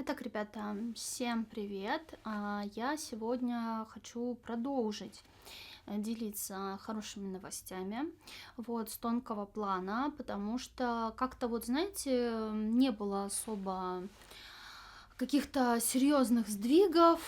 Итак, ребята, всем привет! Я сегодня хочу продолжить делиться хорошими новостями, вот, с тонкого плана, потому что как-то вот, знаете, не было особо каких-то серьезных сдвигов,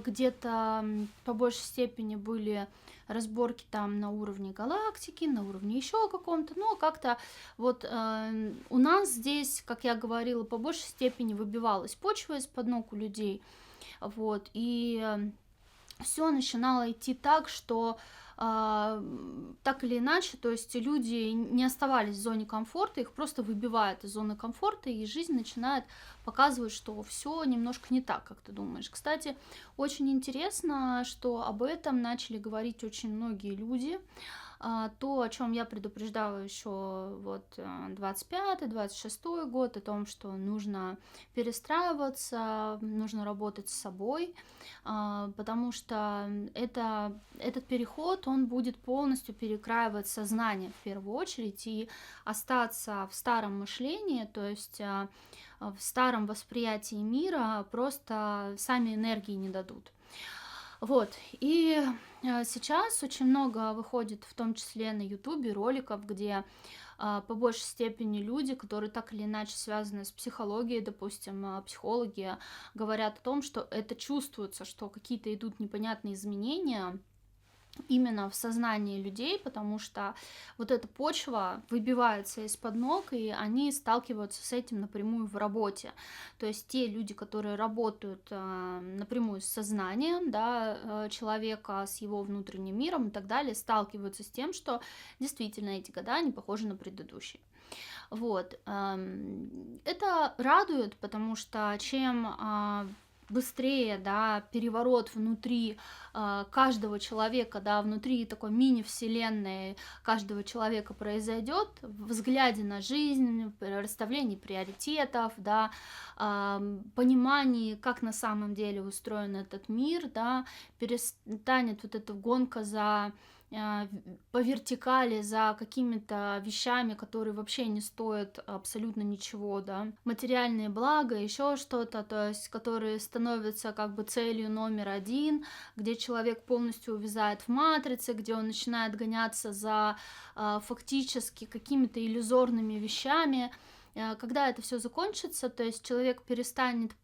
где-то по большей степени были разборки там на уровне галактики, на уровне еще каком-то, но как-то вот у нас здесь, как я говорила, по большей степени выбивалась почва из-под ног у людей, вот, и все начинало идти так, что так или иначе, то есть люди не оставались в зоне комфорта, их просто выбивает из зоны комфорта, и жизнь начинает показывать, что все немножко не так, как ты думаешь. Кстати, очень интересно, что об этом начали говорить очень многие люди. То, о чем я предупреждала еще вот 25-26 год, о том, что нужно перестраиваться, нужно работать с собой, потому что этот переход, он будет полностью перекраивать сознание в первую очередь и остаться в старом мышлении, то есть в старом восприятии мира просто сами энергии не дадут. Вот, и сейчас очень много выходит, в том числе на Ютубе, роликов, где по большей степени люди, которые так или иначе связаны с психологией, допустим, психологи, говорят о том, что это чувствуется, что какие-то идут непонятные изменения именно в сознании людей, потому что вот эта почва выбивается из-под ног, и они сталкиваются с этим напрямую в работе. То есть те люди, которые работают напрямую с сознанием, да, человека, с его внутренним миром и так далее, сталкиваются с тем, что действительно эти года не похожи на предыдущие. Вот. Это радует, потому что чем быстрее, да, переворот внутри каждого человека, да, внутри такой мини-вселенной каждого человека произойдет, в взгляде на жизнь, расставлении приоритетов, да, понимании, как на самом деле устроен этот мир, да, перестанет вот эта гонка по вертикали за какими-то вещами, которые вообще не стоят абсолютно ничего, да, материальные блага, еще что-то, то есть, которые становятся как бы целью номер один, где человек полностью увязает в матрице, где он начинает гоняться за фактически какими-то иллюзорными вещами. Когда это все закончится, то есть человек перестанет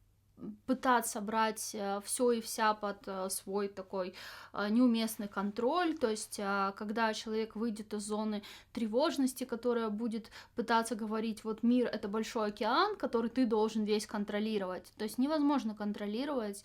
пытаться брать все и вся под свой такой неуместный контроль, то есть когда человек выйдет из зоны тревожности, которая будет пытаться говорить, вот мир это большой океан, который ты должен весь контролировать, то есть невозможно контролировать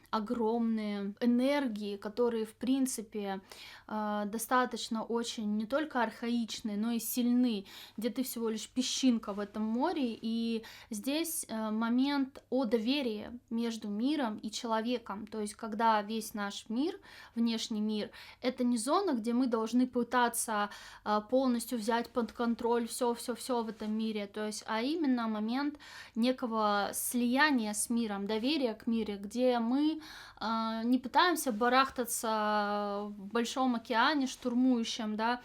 огромные энергии, которые, в принципе, достаточно очень не только архаичны, но и сильны, где ты всего лишь песчинка в этом море, и здесь момент о доверии между миром и человеком, то есть когда весь наш мир, внешний мир, это не зона, где мы должны пытаться полностью взять под контроль все в этом мире, то есть, а именно момент некого слияния с миром, доверия к миру, где мы не пытаемся барахтаться в большом океане штурмующем, да,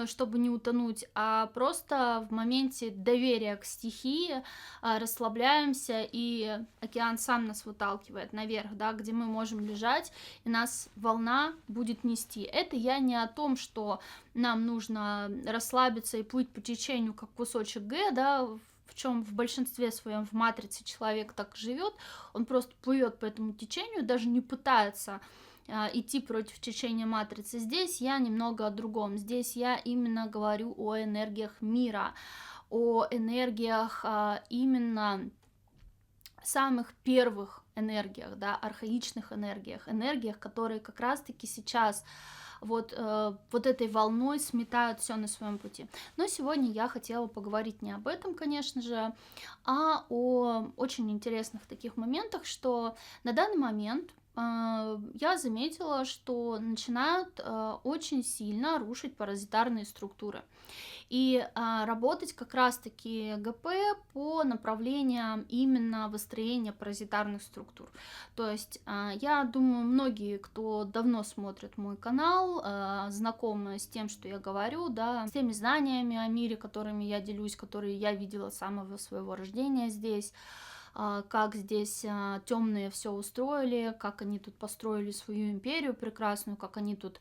чтобы не утонуть, а просто в моменте доверия к стихии расслабляемся, и океан сам нас выталкивает наверх, да, где мы можем лежать, и нас волна будет нести. Это я не о том, что нам нужно расслабиться и плыть по течению, как кусочек Г, да, в чем в большинстве своем в матрице человек так живет, он просто плывет по этому течению, даже не пытается идти против течения матрицы. Здесь я немного о другом. Здесь я именно говорю о энергиях мира, о энергиях именно самых первых энергиях, да, архаичных энергиях, которые как раз-таки сейчас вот этой волной сметают все на своем пути. Но сегодня я хотела поговорить не об этом, конечно же, а о очень интересных таких моментах, что на данный момент я заметила, что начинают очень сильно рушить паразитарные структуры. И работать как раз-таки ГП по направлениям именно выстроения паразитарных структур. То есть я думаю, многие, кто давно смотрит мой канал, знакомы с тем, что я говорю, да, с теми знаниями о мире, которыми я делюсь, которые я видела с самого своего рождения здесь. как здесь темные все устроили, как они тут построили свою империю прекрасную, как они тут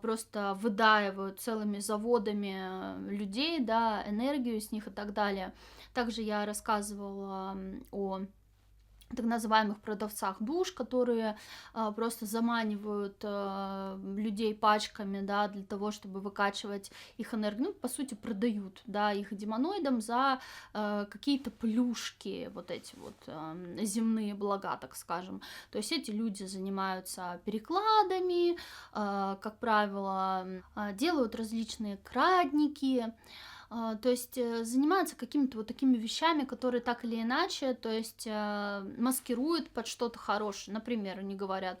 просто выдаивают целыми заводами людей, да, энергию с них и так далее. Также я рассказывала о так называемых продавцах душ, которые просто заманивают людей пачками, да, для того, чтобы выкачивать их энергию, ну, по сути, продают, да, их демоноидам за какие-то плюшки, вот эти вот земные блага, так скажем. То есть эти люди занимаются перекладами, как правило, делают различные крадники, то есть занимаются какими-то вот такими вещами, которые так или иначе, то есть маскируют под что-то хорошее. Например, они говорят: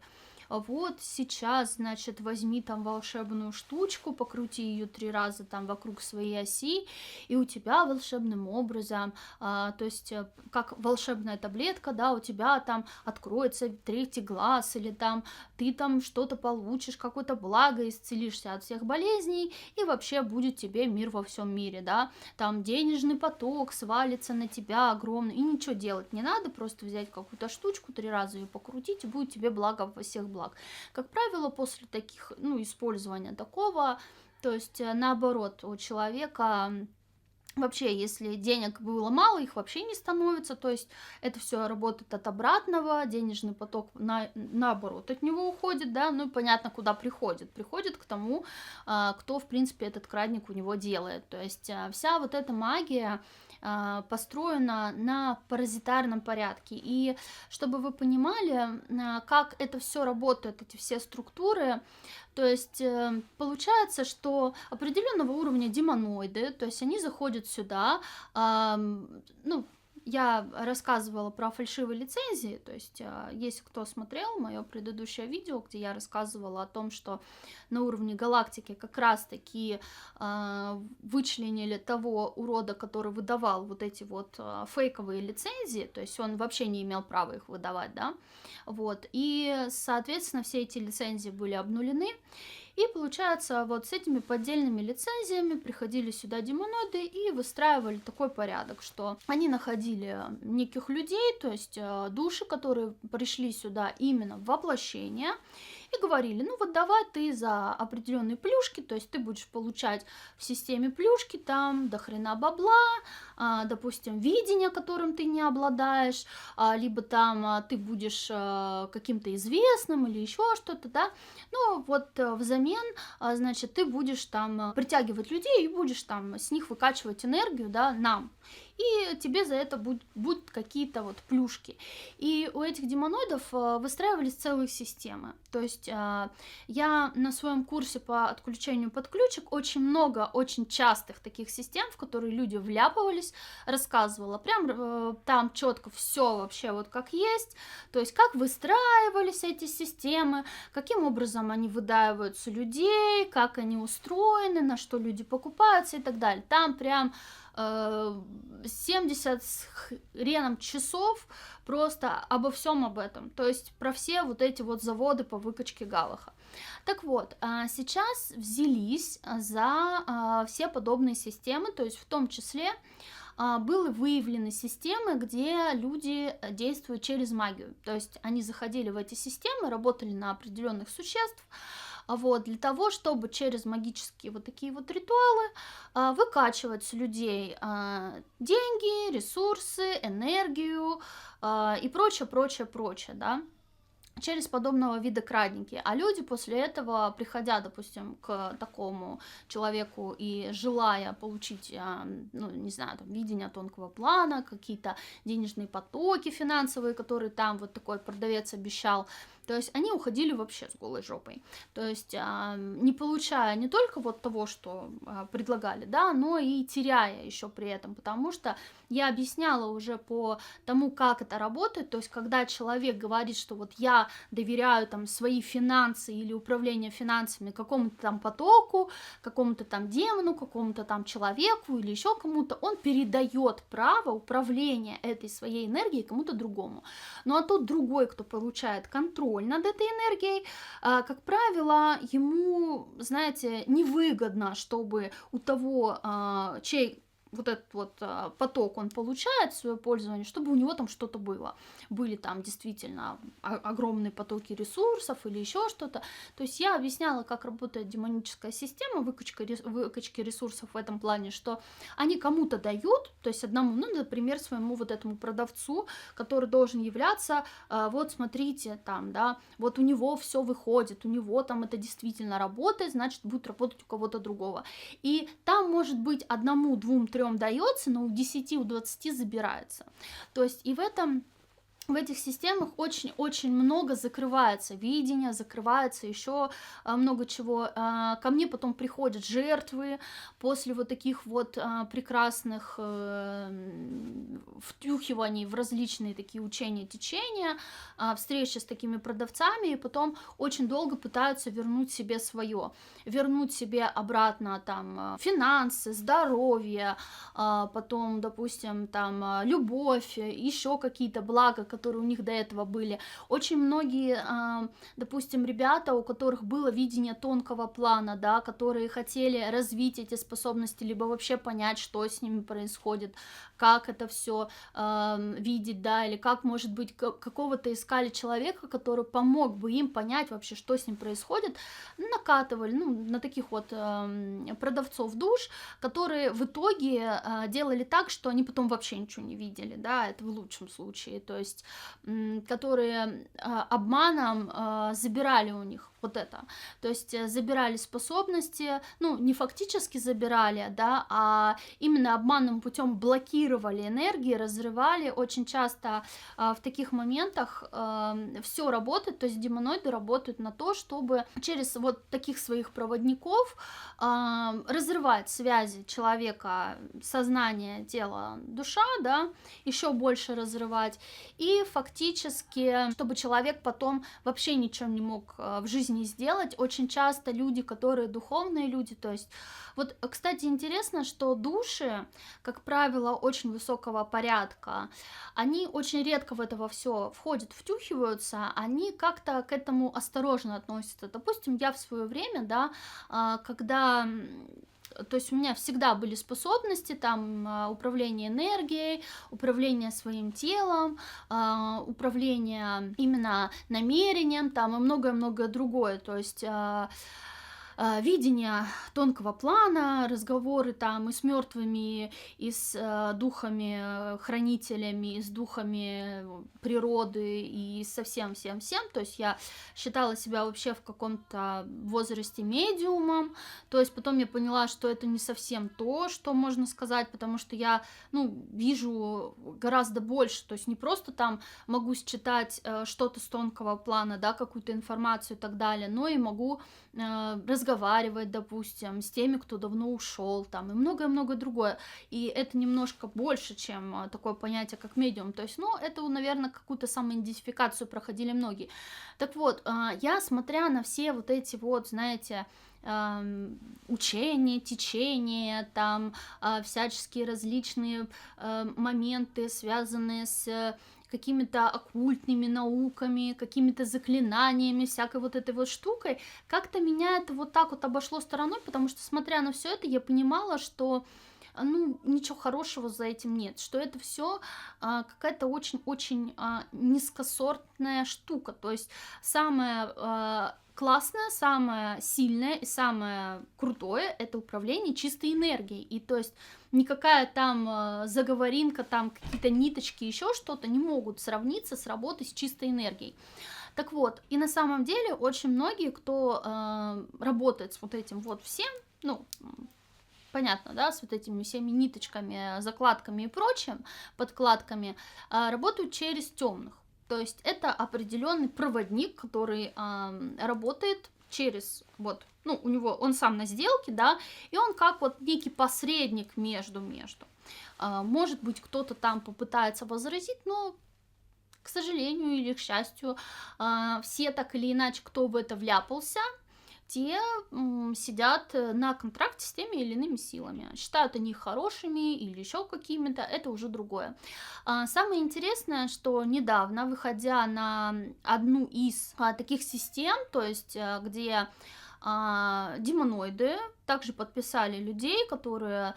вот сейчас, значит, возьми там волшебную штучку, покрути ее 3 раза там вокруг своей оси, и у тебя волшебным образом, то есть как волшебная таблетка, да, у тебя там откроется третий глаз, или там ты там что-то получишь, какое-то благо, исцелишься от всех болезней, и вообще будет тебе мир во всем мире, да, там денежный поток свалится на тебя огромный, и ничего делать не надо, просто взять какую-то штучку, 3 раза ее покрутить, и будет тебе благо во всех благ. Как правило, после таких, ну, использования такого, то есть наоборот, у человека вообще, если денег было мало, их вообще не становится, то есть это все работает от обратного, денежный поток наоборот от него уходит, да, ну и понятно, куда приходит к тому, кто, в принципе, этот крадник у него делает, то есть вся вот эта магия построена на паразитарном порядке. И чтобы вы понимали, как это все работает, эти все структуры, то есть получается, что определенного уровня демоноиды, то есть они заходят сюда, ну, я рассказывала про фальшивые лицензии, то есть если кто смотрел мое предыдущее видео, где я рассказывала о том, что на уровне галактики как раз-таки вычленили того урода, который выдавал вот эти вот фейковые лицензии, то есть он вообще не имел права их выдавать, да, вот, и, соответственно, все эти лицензии были обнулены, и получается, вот с этими поддельными лицензиями приходили сюда демоноиды и выстраивали такой порядок, что они находили неких людей, то есть души, которые пришли сюда именно в воплощение, и говорили: ну вот давай ты за определенные плюшки, то есть ты будешь получать в системе плюшки, там до хрена бабла, допустим, видение, которым ты не обладаешь, либо там ты будешь каким-то известным или еще что-то, да, ну вот взамен, значит, ты будешь там притягивать людей и будешь там с них выкачивать энергию, да, нам. И тебе за это будут какие-то вот плюшки. И у этих демоноидов выстраивались целые системы. То есть я на своем курсе по отключению подключек очень много, очень частых таких систем, в которые люди вляпывались, рассказывала. Прям там четко все вообще вот как есть. То есть как выстраивались эти системы, каким образом они выдаиваются людей, как они устроены, на что люди покупаются и так далее. Там прям 70 с хреном часов просто обо всем об этом, то есть про все вот эти вот заводы по выкачке галаха. Так вот, сейчас взялись за все подобные системы, то есть в том числе были выявлены системы, где люди действуют через магию, то есть они заходили в эти системы, работали на определенных существ, вот, для того, чтобы через магические вот такие вот ритуалы выкачивать с людей деньги, ресурсы, энергию и прочее, прочее, прочее, да, через подобного вида крадники. А люди после этого, приходя, допустим, к такому человеку и желая получить, ну, не знаю, там, видение тонкого плана, какие-то денежные потоки финансовые, которые там вот такой продавец обещал, то есть они уходили вообще с голой жопой. То есть не получая не только вот того, что предлагали, да, но и теряя еще при этом, потому что я объясняла уже по тому, как это работает, то есть когда человек говорит, что вот я доверяю там свои финансы или управление финансами какому-то там потоку, какому-то там демону, какому-то там человеку или еще кому-то, он передает право управления этой своей энергией кому-то другому. Ну а тот другой, кто получает контроль над этой энергией, как правило, ему, знаете, невыгодно, чтобы у того, чей вот этот вот поток он получает в свое пользование, чтобы у него там что-то было. Были там действительно огромные потоки ресурсов или еще что-то. То есть я объясняла, как работает демоническая система выкачки ресурсов в этом плане, что они кому-то дают, то есть одному, ну, например, своему вот этому продавцу, который должен являться, вот смотрите, там, да, вот у него все выходит, у него там это действительно работает, значит, будет работать у кого-то другого. И там, может быть, одному, двум, трем дается, но у 10, у 20 забирается. То есть и в этих системах очень-очень много закрывается видения, закрывается еще много чего. Ко мне потом приходят жертвы после вот таких вот прекрасных втюхиваний в различные такие учения, течения, встречи с такими продавцами, и потом очень долго пытаются вернуть себе свое, вернуть себе обратно там финансы, здоровье, потом, допустим, там любовь, еще какие-то блага, которые у них до этого были. Очень многие, допустим, ребята, у которых было видение тонкого плана, да, которые хотели развить эти способности, либо вообще понять, что с ними происходит, как это все видеть, да, или как, может быть, какого-то искали человека, который помог бы им понять вообще, что с ним происходит, накатывали, ну, на таких вот продавцов душ, которые в итоге делали так, что они потом вообще ничего не видели, да, это в лучшем случае, то есть которые обманом забирали у них вот это, то есть забирали способности, ну, не фактически забирали, да, а именно обманным путем блокировали энергии, разрывали. Очень часто в таких моментах все работает, то есть демоноиды работают на то, чтобы через вот таких своих проводников разрывать связи человека, сознание, тело, душа, да, еще больше разрывать, и фактически, чтобы человек потом вообще ничем не мог в жизни сделать. Очень часто люди, которые духовные люди, то есть, вот, кстати, интересно, что души, как правило, очень высокого порядка, они очень редко в это все входят, втюхиваются, они как-то к этому осторожно относятся. Допустим, я в свое время, да, когда то есть у меня всегда были способности, там, управление энергией, управление своим телом, управление именно намерением, там, и многое-многое другое, то есть видение тонкого плана, разговоры там и с мертвыми, и с духами, хранителями, и с духами природы, и со всем-всем-всем, то есть я считала себя вообще в каком-то возрасте медиумом, то есть потом я поняла, что это не совсем то, что можно сказать, потому что я, ну, вижу гораздо больше, то есть не просто там могу считать что-то с тонкого плана, да, какую-то информацию и так далее, но и могу разговаривать, допустим, с теми, кто давно ушел, там, и многое-многое другое. И это немножко больше, чем такое понятие, как медиум. То есть, ну, это, наверное, какую-то самоидентификацию проходили многие. Так вот, я, смотря на все вот эти вот, знаете, учения, течения, там, всяческие различные моменты, связанные с какими-то оккультными науками, какими-то заклинаниями, всякой вот этой вот штукой, как-то меня это вот так вот обошло стороной, потому что, смотря на все это, я понимала, что ну, ничего хорошего за этим нет, что это все какая-то очень-очень низкосортная штука, то есть самое классное, самое сильное и самое крутое — это управление чистой энергией, и то есть никакая там заговоринка, там какие-то ниточки, еще что-то не могут сравниться с работой с чистой энергией. Так вот, и на самом деле очень многие, кто работает с вот этим вот всем, ну, понятно, да, с вот этими всеми ниточками, закладками и прочим, подкладками, работают через темных. То есть это определенный проводник, который работает через вот, ну, у него, он сам на сделке, да, и он как вот некий посредник между. Может быть, кто-то там попытается возразить, но, к сожалению или к счастью, все так или иначе, кто в это вляпался, те сидят на контракте с теми или иными силами. Считают они их хорошими или еще какими-то, это уже другое. Самое интересное, что недавно, выходя на одну из таких систем, то есть где демоноиды также подписали людей, которые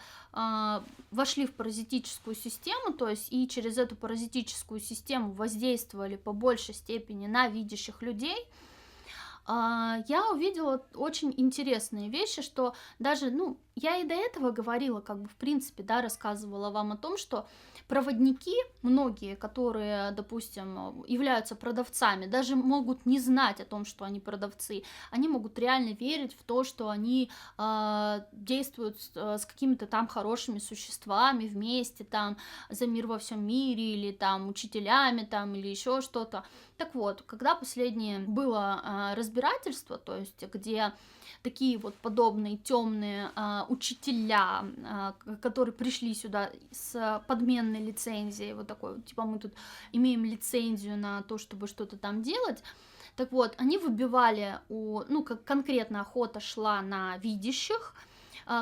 вошли в паразитическую систему, то есть и через эту паразитическую систему воздействовали по большей степени на видящих людей. Я увидела очень интересные вещи, что даже, ну, я и до этого говорила, как бы, в принципе, да, рассказывала вам о том, что проводники, многие, которые, допустим, являются продавцами, даже могут не знать о том, что они продавцы, они могут реально верить в то, что они действуют с какими-то там хорошими существами вместе, там, за мир во всем мире, или там учителями, там, или еще что-то. Так вот, когда последнее было разбирательство, то есть где такие вот подобные темные учителя, которые пришли сюда с подменной лицензией, вот такой, вот, типа мы тут имеем лицензию на то, чтобы что-то там делать, так вот, они выбивали, ну, как конкретно охота шла на видящих,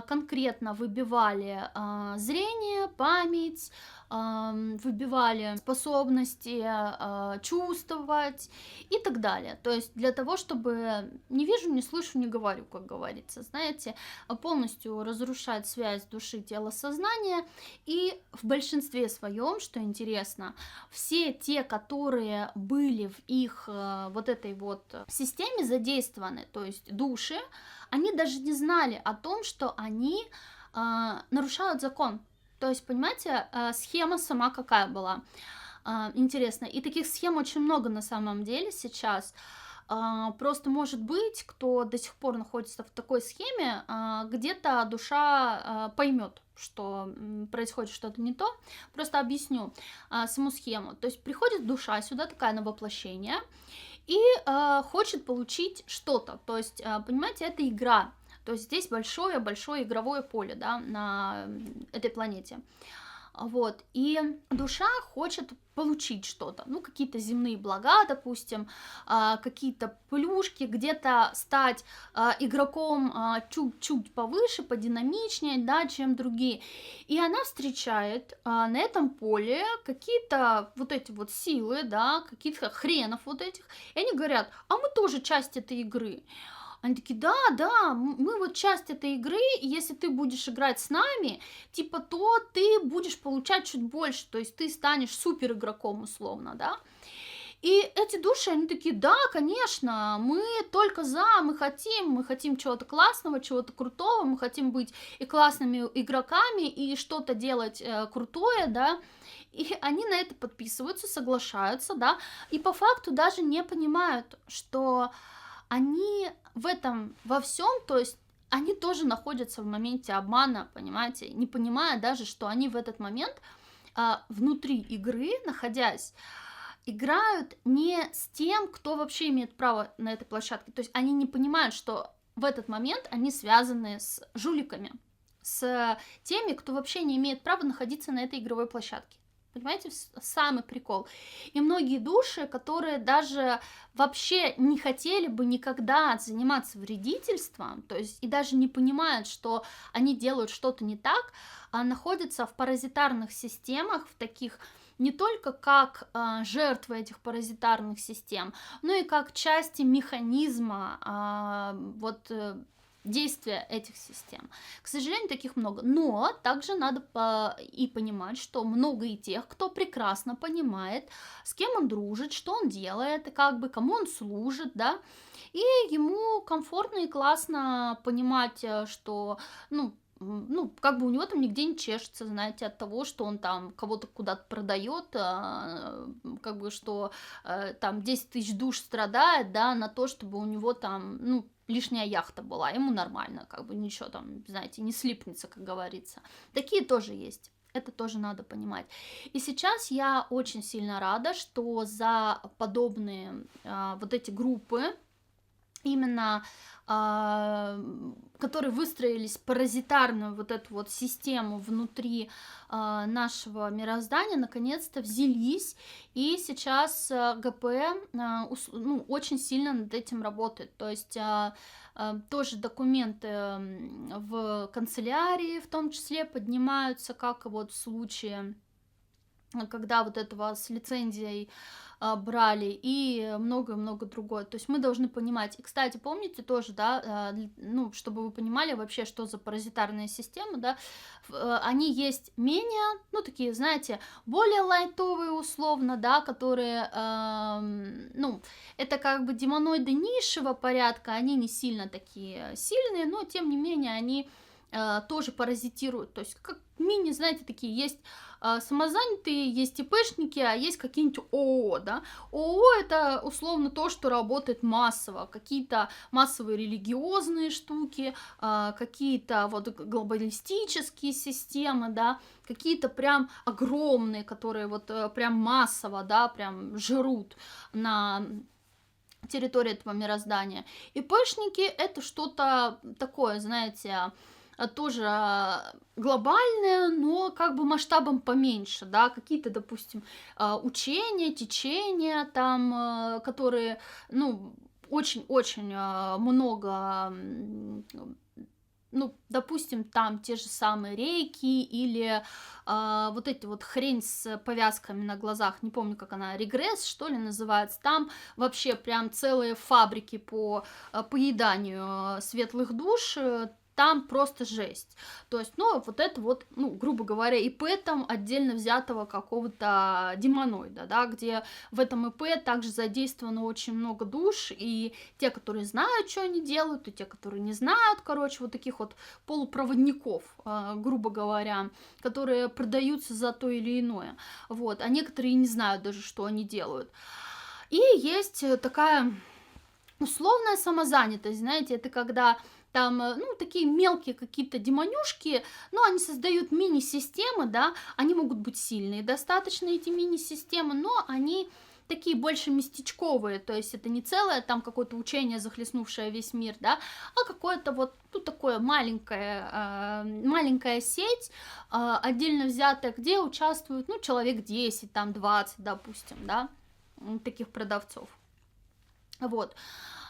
конкретно выбивали зрение, память, выбивали способности чувствовать и так далее. То есть для того, чтобы не вижу, не слышу, не говорю, как говорится, знаете, полностью разрушать связь души, тела, сознания. И в большинстве своем, что интересно, все те, которые были в их вот этой вот системе задействованы, то есть души, они даже не знали о том, что они нарушают закон. То есть, понимаете, схема сама какая была. Интересно. И таких схем очень много на самом деле сейчас. Просто, может быть, кто до сих пор находится в такой схеме, где-то душа поймет, что происходит что-то не то. Просто объясню саму схему. То есть приходит душа сюда, такая на воплощение, и хочет получить что-то. То есть, понимаете, это игра. То есть здесь большое-большое игровое поле, да, на этой планете. Вот, и душа хочет получить что-то, ну, какие-то земные блага, допустим, какие-то плюшки, где-то стать игроком чуть-чуть повыше, подинамичнее, да, чем другие. И она встречает на этом поле какие-то вот эти вот силы, да, каких-то хренов вот этих, и они говорят, а мы тоже часть этой игры. Они такие, да, мы вот часть этой игры, и если ты будешь играть с нами, типа, то ты будешь получать чуть больше, то есть ты станешь супер игроком условно, да. И эти души, они такие, да, конечно, мы только за, мы хотим чего-то классного, чего-то крутого, мы хотим быть и классными игроками, и что-то делать крутое, да. И они на это подписываются, соглашаются, да, и по факту даже не понимают, что они в этом во всем, то есть они тоже находятся в моменте обмана, понимаете, не понимая даже, что они в этот момент внутри игры, находясь, играют не с тем, кто вообще имеет право на этой площадке. То есть они не понимают, что в этот момент они связаны с жуликами, с теми, кто вообще не имеет права находиться на этой игровой площадке. Понимаете, самый прикол. И многие души, которые даже вообще не хотели бы никогда заниматься вредительством, то есть и даже не понимают, что они делают что-то не так, находятся в паразитарных системах, в таких не только как жертвы этих паразитарных систем, но и как части механизма действия этих систем. К сожалению, таких много. Но также надо и понимать, что много и тех, кто прекрасно понимает, с кем он дружит, что он делает, как бы кому он служит, да, и ему комфортно и классно понимать, что, как бы у него там нигде не чешется, знаете, от того, что он там кого-то куда-то продает, как бы, что там 10 тысяч душ страдает, да, на то, чтобы у него там, лишняя яхта была, ему нормально, как бы ничего там, знаете, не слипнется, как говорится. Такие тоже есть. Это тоже надо понимать. И сейчас я очень сильно рада, что за подобные вот эти группы, именно которые выстроились паразитарную вот эту вот систему внутри нашего мироздания, наконец-то взялись, и сейчас ГП очень сильно над этим работает. То есть тоже документы в канцелярии в том числе поднимаются, как вот в случае когда вот этого с лицензией брали, и многое-много другое. То есть мы должны понимать. И, кстати, помните тоже, да, ну, чтобы вы понимали вообще, что за паразитарные системы, да, они есть менее, ну, такие, знаете, более лайтовые условно, да, которые, ну, это как бы демоноиды низшего порядка, они не сильно такие сильные, но, тем не менее, они тоже паразитируют. То есть, как мини, знаете, такие есть самозанятые, есть ИПшники, а есть какие-нибудь ООО, да. ООО это условно то, что работает массово, какие-то массовые религиозные штуки, какие-то вот глобалистические системы, да, какие-то прям огромные, которые вот прям массово, да, прям жрут на территории этого мироздания. ИПшники это что-то такое, знаете, тоже глобальное, но как бы масштабом поменьше, да, какие-то, допустим, учения, течения там, которые, ну, очень-очень много, ну, допустим, там те же самые рейки или вот эти вот хрень с повязками на глазах, не помню, как она, регресс, что ли, называется, там вообще прям целые фабрики по поеданию светлых душ, там просто жесть. То есть, ну, вот это вот, ну, грубо говоря, ИП там отдельно взятого какого-то демоноида, да, где в этом ИП также задействовано очень много душ, и те, которые знают, что они делают, и те, которые не знают, короче, вот таких вот полупроводников, грубо говоря, которые продаются за то или иное, вот, а некоторые не знают даже, что они делают. И есть такая условная самозанятость, знаете, это когда там, ну, такие мелкие какие-то демонюшки, но они создают мини-системы, да, они могут быть сильные достаточно, эти мини-системы, но они такие больше местечковые, то есть это не целое там какое-то учение, захлестнувшее весь мир, да, а какое-то вот, ну, такое маленькая сеть, отдельно взятая, где участвуют, ну, человек 10, там 20, допустим, да, таких продавцов. Вот.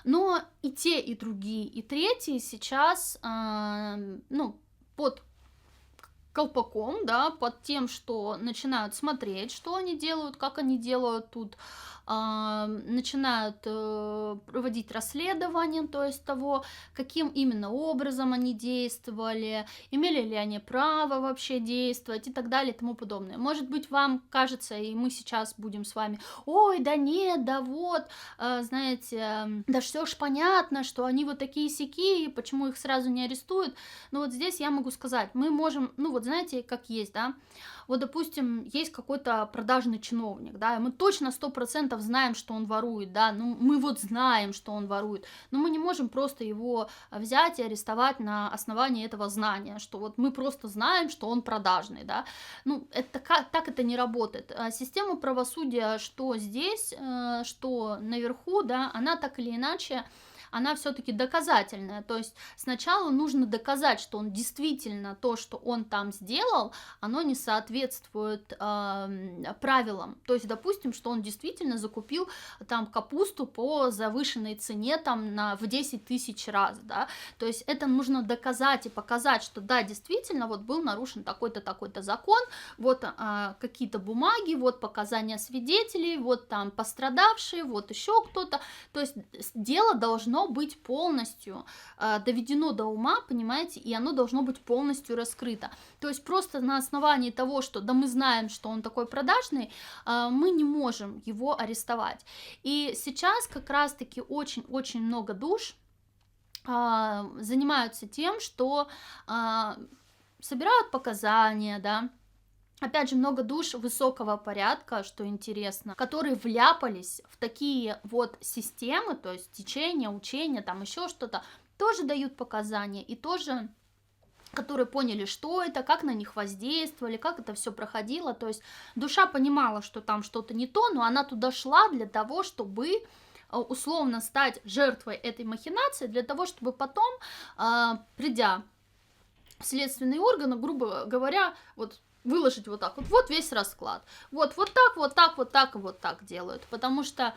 Но и те, и другие, и третьи сейчас, ну, под колпаком, да, под тем, что начинают смотреть, что они делают, как они делают тут, начинают проводить расследование, то есть того, каким именно образом они действовали, имели ли они право вообще действовать и так далее и тому подобное. Может быть, вам кажется, и мы сейчас будем с вами, ой, да нет, да вот, знаете, да все ж понятно, что они вот такие сякие, почему их сразу не арестуют. Но вот здесь я могу сказать, мы можем, ну вот знаете, как есть, да, вот, допустим, есть какой-то продажный чиновник, да, и мы точно 100% знаем, что он ворует, да, ну, мы вот знаем, что он ворует, но мы не можем просто его взять и арестовать на основании этого знания, что вот мы просто знаем, что он продажный, да, ну, это, так это не работает. Система правосудия, что здесь, что наверху, да, она так или иначе, она все-таки доказательная. То есть сначала нужно доказать, что он действительно то, что он там сделал, оно не соответствует правилам. То есть, допустим, что он действительно закупил там капусту по завышенной цене там в 10 тысяч раз, да. То есть это нужно доказать и показать, что да, действительно, вот был нарушен такой-то, такой-то закон, вот какие-то бумаги, вот показания свидетелей, вот там пострадавшие, вот еще кто-то. То есть дело должно быть полностью доведено до ума, понимаете, и оно должно быть полностью раскрыто. То есть просто на основании того, что да мы знаем, что он такой продажный, мы не можем его арестовать. И сейчас как раз-таки очень-очень много душ занимаются тем, что собирают показания, да. Опять же, много душ высокого порядка, что интересно, которые вляпались в такие вот системы, то есть течения, учения, там еще что-то, тоже дают показания и тоже, которые поняли, что это, как на них воздействовали, как это все проходило. То есть душа понимала, что там что-то не то, но она туда шла для того, чтобы условно стать жертвой этой махинации, для того, чтобы потом, придя в следственные органы, грубо говоря, вот выложить вот так вот весь расклад. Вот так, вот так, вот так и вот так делают. Потому что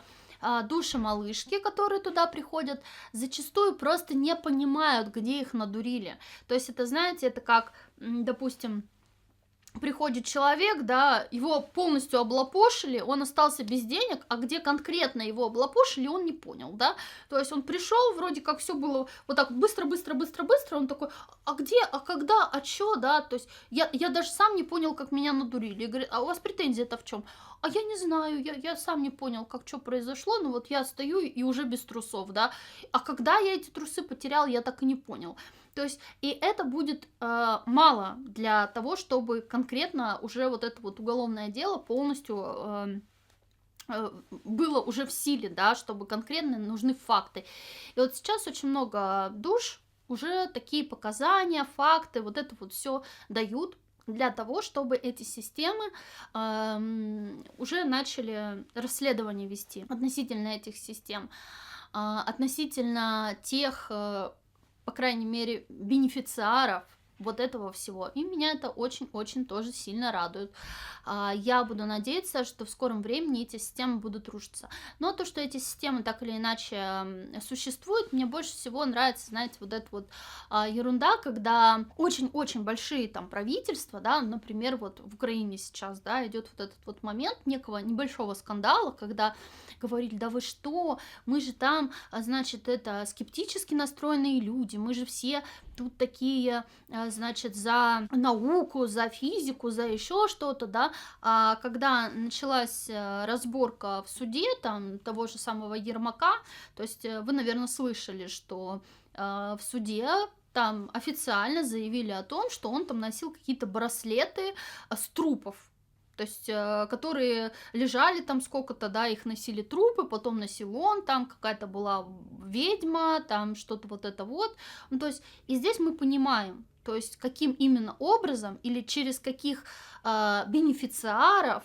души-малышки, которые туда приходят, зачастую просто не понимают, где их надурили. То есть это, знаете, это как, допустим, приходит человек, да, его полностью облапошили, он остался без денег, а где конкретно его облапошили, он не понял, да. То есть он пришел, вроде как все было вот так быстро, быстро, быстро, быстро, он такой, а где, а когда, а чё, да, то есть я даже сам не понял, как меня надурили. И говорит, а у вас претензия-то в чем? А я не знаю, я сам не понял, как что произошло, но вот я стою и уже без трусов, да. А когда я эти трусы потерял, я так и не понял. То есть, и это будет мало для того, чтобы конкретно уже вот это вот уголовное дело полностью было уже в силе, да, чтобы конкретно нужны факты. И вот сейчас очень много душ уже такие показания, факты, вот это вот все дают для того, чтобы эти системы уже начали расследование вести относительно этих систем, относительно тех, по крайней мере, бенефициаров вот этого всего. И меня это очень-очень тоже сильно радует. Я буду надеяться, что в скором времени эти системы будут рушиться. Но то, что эти системы так или иначе существуют, мне больше всего нравится, знаете, вот эта вот ерунда, когда очень-очень большие там правительства, да, например, вот в Украине сейчас, да, идет вот этот вот момент некого небольшого скандала, когда говорили, да вы что, мы же там, значит, это скептически настроенные люди, мы же все тут такие, значит, за науку, за физику, за еще что-то, да, а когда началась разборка в суде, там, того же самого Ермака, то есть вы, наверное, слышали, что в суде там официально заявили о том, что он там носил какие-то браслеты с трупов, то есть, которые лежали там сколько-то, да, их носили трупы, потом носил он, там какая-то была ведьма, там что-то вот это вот. Ну, то есть, и здесь мы понимаем, то есть, каким именно образом или через каких бенефициаров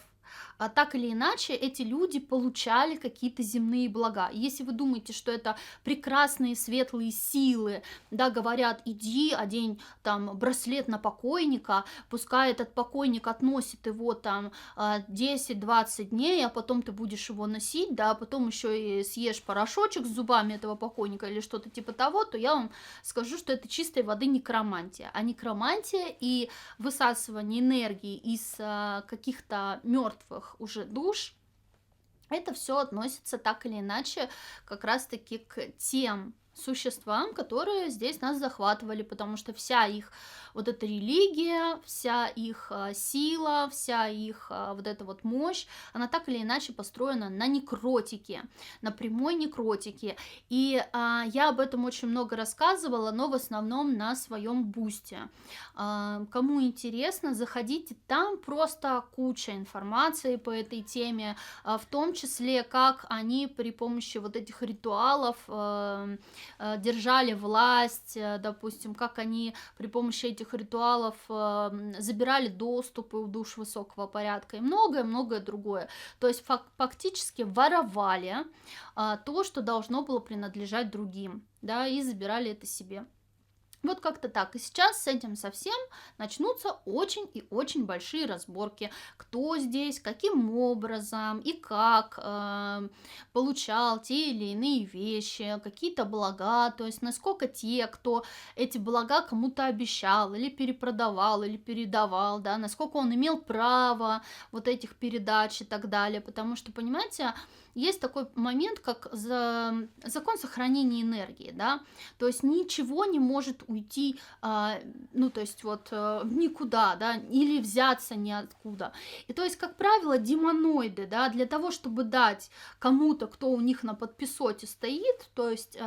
так или иначе эти люди получали какие-то земные блага. И если вы думаете, что это прекрасные светлые силы, да, говорят, иди, одень там браслет на покойника, пускай этот покойник относит его там 10-20 дней, а потом ты будешь его носить, да, а потом еще и съешь порошочек с зубами этого покойника или что-то типа того, то я вам скажу, что это чистой воды некромантия. А некромантия и высасывание энергии из каких-то мертвых уже душ, это все относится так или иначе как раз-таки к тем существам, которые здесь нас захватывали, потому что вся их вот эта религия, вся их сила, вся их вот эта вот мощь, она так или иначе построена на некротике, на прямой некротике. И я об этом очень много рассказывала, но в основном на своем бусте. Кому интересно, заходите, там просто куча информации по этой теме, в том числе, как они при помощи вот этих ритуалов держали власть, допустим, как они при помощи этих ритуалов забирали доступы у душ высокого порядка и многое-многое другое. То есть фактически воровали то, что должно было принадлежать другим, да, и забирали это себе. Вот как-то так. И сейчас с этим совсем начнутся очень и очень большие разборки. Кто здесь, каким образом и как получал те или иные вещи, какие-то блага, то есть насколько те, кто эти блага кому-то обещал, или перепродавал, или передавал, да, насколько он имел право вот этих передач и так далее. Потому что, понимаете, есть такой момент, как закон сохранения энергии, да, то есть ничего не может уйти, ну, то есть вот никуда, да, или взяться ниоткуда. И то есть, как правило, демоноиды, да, для того, чтобы дать кому-то, кто у них на подписоте стоит, то есть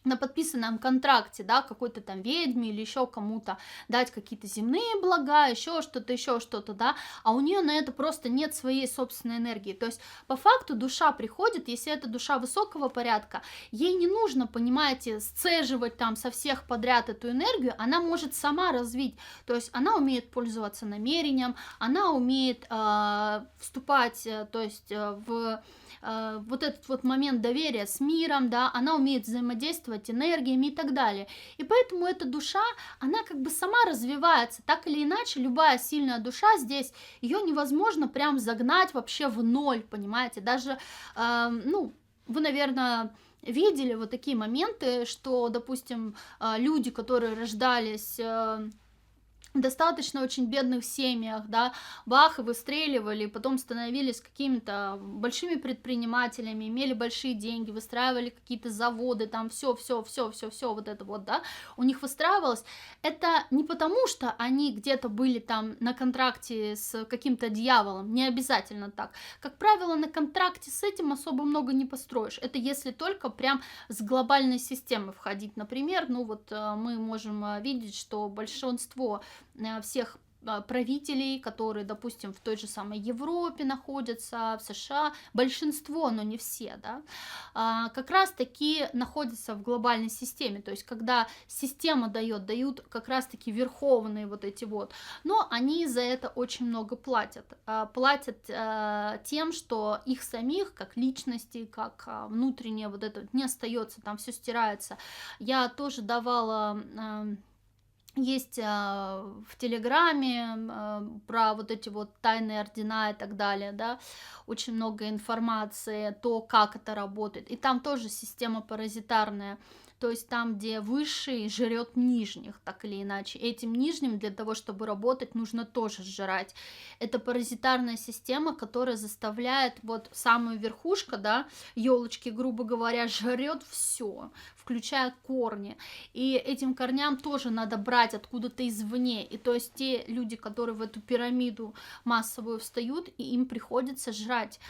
на подписанном контракте, да, какой-то там ведьме или еще кому-то дать какие-то земные блага, еще что-то, да, а у нее на это просто нет своей собственной энергии. То есть, по факту, душа приходит, если это душа высокого порядка, ей не нужно, понимаете, сцеживать там со всех подряд эту энергию, она может сама развить, то есть, она умеет пользоваться намерением, она умеет вступать, то есть, в вот этот вот момент доверия с миром, да, она умеет взаимодействовать энергиями и так далее. И поэтому эта душа, она как бы сама развивается, так или иначе, любая сильная душа здесь, ее невозможно прям загнать вообще в ноль, понимаете, даже, ну, вы, наверное, видели вот такие моменты, что, допустим, люди, которые рождались в достаточно очень бедных семьях, да, бах, и выстреливали, потом становились какими-то большими предпринимателями, имели большие деньги, выстраивали какие-то заводы, там все вот это вот, да, у них выстраивалось. Это не потому, что они где-то были там на контракте с каким-то дьяволом, не обязательно так. Как правило, на контракте с этим особо много не построишь. Это если только прям с глобальной системы входить. Например, ну вот мы можем видеть, что большинство всех правителей, которые, допустим, в той же самой Европе находятся, в США, большинство, но не все, да, как раз-таки находятся в глобальной системе, то есть когда система дают как раз-таки верховные вот эти вот, но они за это очень много платят, платят тем, что их самих, как личности, как внутреннее вот это не остается, там все стирается. Я тоже давала есть в Телеграме про вот эти вот тайные ордена и так далее, да, очень много информации, то, как это работает. И там тоже система паразитарная, то есть там, где высший жрет нижних, так или иначе. Этим нижним для того, чтобы работать, нужно тоже сжирать. Это паразитарная система, которая заставляет вот самую верхушку, да, елочки, грубо говоря, жрет все, включая корни. И этим корням тоже надо брать откуда-то извне. И то есть те люди, которые в эту пирамиду массовую встают, и им приходится жрать,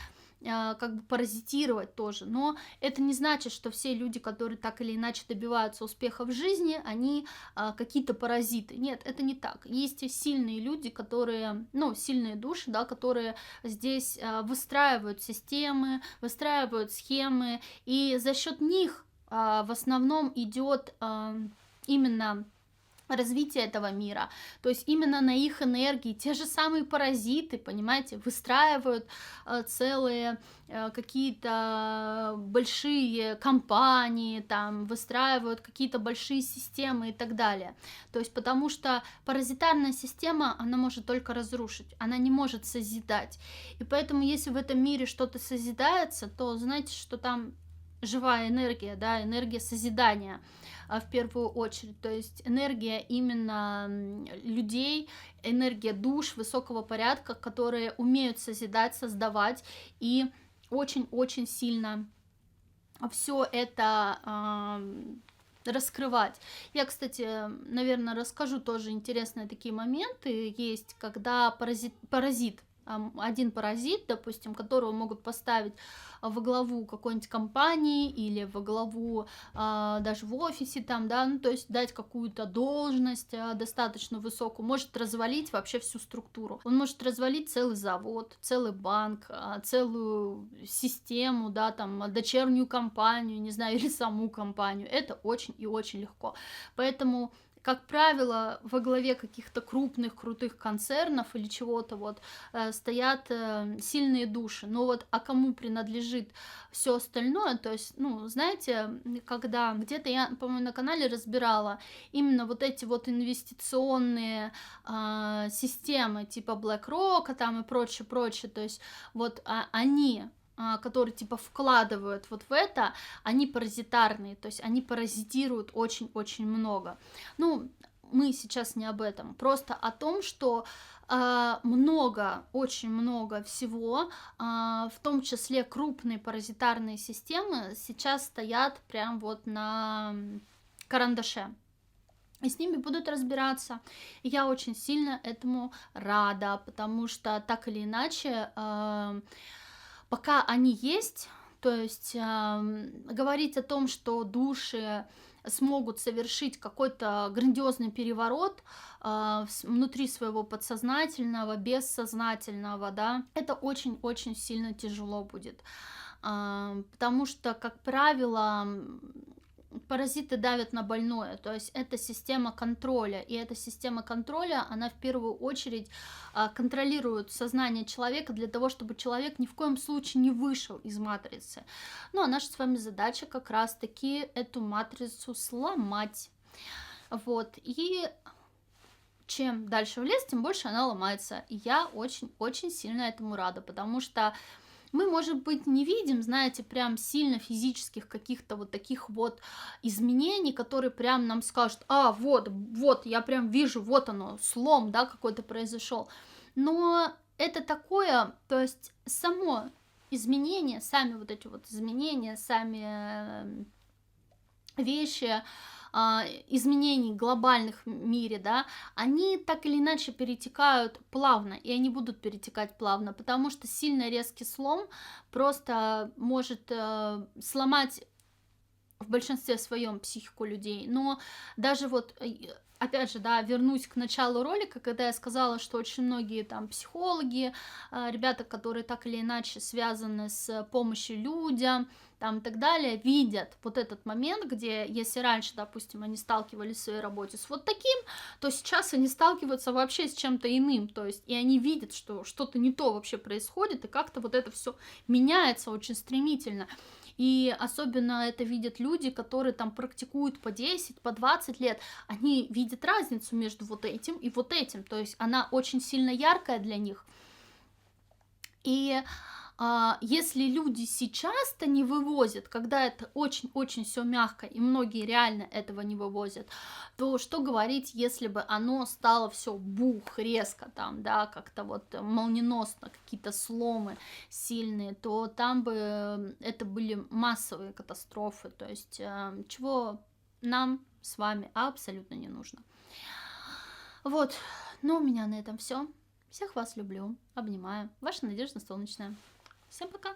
как бы паразитировать тоже. Но это не значит, что все люди, которые так или иначе добиваются успеха в жизни, они какие-то паразиты. Нет, это не так. Есть и сильные люди, которые, ну, сильные души, да, которые здесь выстраивают системы, выстраивают схемы, и за счет них в основном идет именно развитие этого мира, то есть именно на их энергии те же самые паразиты, понимаете, выстраивают целые какие-то большие компании, там выстраивают какие-то большие системы и так далее, то есть потому что паразитарная система, она может только разрушить, она не может созидать, и поэтому если в этом мире что-то созидается, то знаете, что там живая энергия, да, энергия созидания в первую очередь, то есть энергия именно людей, энергия душ высокого порядка, которые умеют созидать, создавать и очень-очень сильно все это раскрывать. Я, кстати, наверное, расскажу тоже интересные такие моменты есть, когда паразит один паразит, допустим, которого могут поставить во главу какой-нибудь компании или во главу даже в офисе там, да, ну, то есть дать какую-то должность достаточно высокую, может развалить вообще всю структуру. Он может развалить целый завод, целый банк, целую систему, да, там, дочернюю компанию, не знаю, или саму компанию. Это очень и очень легко. Поэтому как правило, во главе каких-то крупных, крутых концернов или чего-то вот стоят сильные души. Но вот, а кому принадлежит все остальное, то есть, ну, знаете, когда где-то я, по-моему, на канале разбирала именно вот эти вот инвестиционные системы типа BlackRock там и прочее, прочее, то есть вот они которые типа вкладывают вот в это, они паразитарные, то есть они паразитируют очень-очень много. Ну, мы сейчас не об этом, просто о том, что много, очень много всего, в том числе крупные паразитарные системы сейчас стоят прям вот на карандаше. И с ними будут разбираться. И я очень сильно этому рада, потому что так или иначе пока они есть, то есть говорить о том, что души смогут совершить какой-то грандиозный переворот внутри своего подсознательного, бессознательного, да, это очень-очень сильно тяжело будет, потому что, как правило, паразиты давят на больное, то есть это система контроля, и эта система контроля, она в первую очередь контролирует сознание человека для того, чтобы человек ни в коем случае не вышел из матрицы. Ну, а наша с вами задача как раз-таки эту матрицу сломать. Вот, и чем дальше в лес, тем больше она ломается. И я очень-очень сильно этому рада, потому что Мы, может быть, не видим, знаете, прям сильно физических каких-то вот таких вот изменений, которые прям нам скажут: а, вот, вот, я прям вижу, вот оно, слом, да, какой-то произошел. Но это такое, то есть само изменение, сами вот эти вот изменения, сами вещи, изменений глобальных в мире, да, они так или иначе перетекают плавно, и они будут перетекать плавно, потому что сильно резкий слом просто может сломать в большинстве своем психику людей. Но даже вот, опять же, да, вернусь к началу ролика, когда я сказала, что очень многие там психологи, ребята, которые так или иначе связаны с помощью людям, там и так далее, видят вот этот момент, где если раньше, допустим, они сталкивались в своей работе с вот таким, то сейчас они сталкиваются вообще с чем-то иным, то есть и они видят, что что-то не то вообще происходит, и как-то вот это все меняется очень стремительно. И особенно это видят люди, которые там практикуют по 10, по 20 лет. Они видят разницу между вот этим и вот этим. То есть она очень сильно яркая для них. И если люди сейчас-то не вывозят, когда это очень-очень все мягко, и многие реально этого не вывозят, то что говорить, если бы оно стало все бух, резко там, да, как-то вот молниеносно, какие-то сломы сильные, то там бы это были массовые катастрофы, то есть чего нам с вами абсолютно не нужно. Вот, ну у меня на этом все. Всех вас люблю, обнимаю. Ваша Надежда Солнечная. Всем пока!